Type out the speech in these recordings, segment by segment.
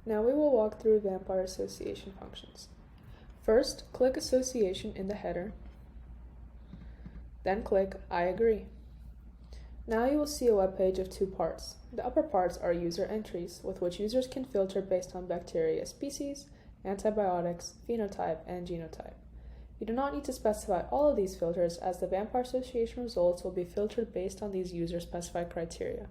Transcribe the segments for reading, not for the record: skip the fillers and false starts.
Now we will walk through VAMPr association functions. First, click Association in the header, then click I agree. Now you will see a web page of two parts. The upper parts are user entries, with which users can filter based on bacteria species, antibiotics, phenotype, and genotype. You do not need to specify all of these filters, as the VAMPr association results will be filtered based on these user-specified criteria.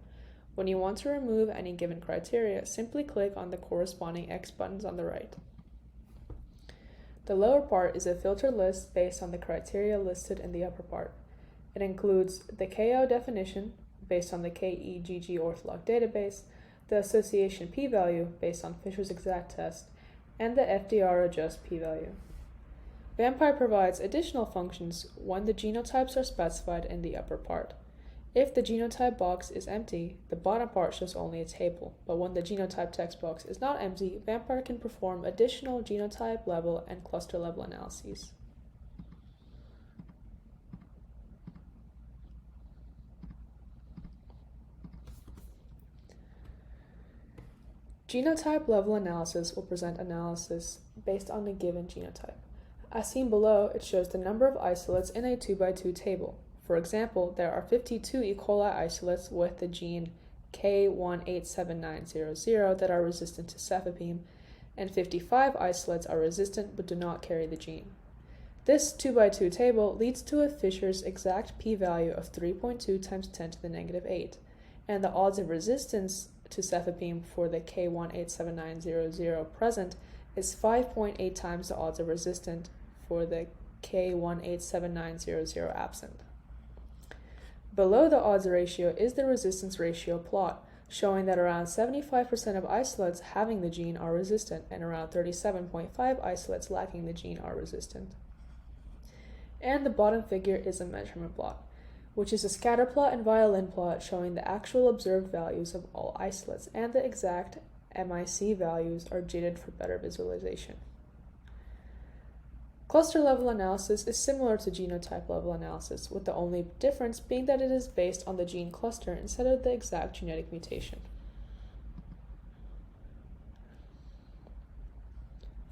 When you want to remove any given criteria, simply click on the corresponding X buttons on the right. The lower part is a filtered list based on the criteria listed in the upper part. It includes the KO definition, based on the KEGG ortholog database, the association p-value, based on Fisher's exact test, and the FDR adjust p-value. VAMPr provides additional functions when the genotypes are specified in the upper part. If the genotype box is empty, the bottom part shows only a table, but when the genotype text box is not empty, VAMPr can perform additional genotype level and cluster level analyses. Genotype level analysis will present analysis based on a given genotype. As seen below, it shows the number of isolates in a 2x2 table. For example, there are 52 E. coli isolates with the gene K187900 that are resistant to cefepime, and 55 isolates are resistant but do not carry the gene. This 2x2 table leads to a Fisher's exact p-value of 3.2 times 10 to the negative 8, and the odds of resistance to cefepime for the K187900 present is 5.8 times the odds of resistance for the K187900 absent. Below the odds ratio is the resistance ratio plot, showing that around 75% of isolates having the gene are resistant and around 37.5 isolates lacking the gene are resistant. And the bottom figure is a measurement plot, which is a scatter plot and violin plot showing the actual observed values of all isolates, and the exact MIC values are JITted for better visualization. Cluster level analysis is similar to genotype level analysis, with the only difference being that it is based on the gene cluster instead of the exact genetic mutation.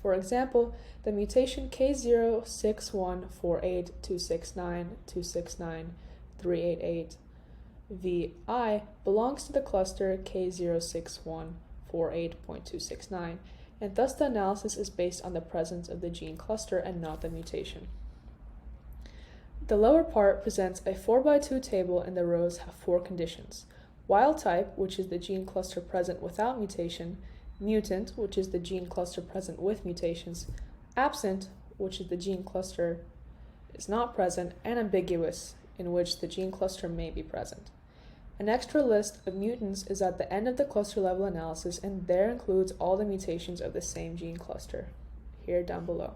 For example, the mutation K06148269269388VI belongs to the cluster K061484.269, and thus the analysis is based on the presence of the gene cluster and not the mutation. The lower part presents a 4x2 table, and the rows have four conditions: wild type, which is the gene cluster present without mutation; mutant, which is the gene cluster present with mutations; absent, which is the gene cluster is not present; and ambiguous, in which the gene cluster may be present. An extra list of mutants is at the end of the cluster level analysis, and there includes all the mutations of the same gene cluster, here down below.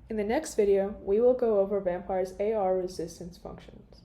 In the next video, we will go over VAMPr's AR resistance functions.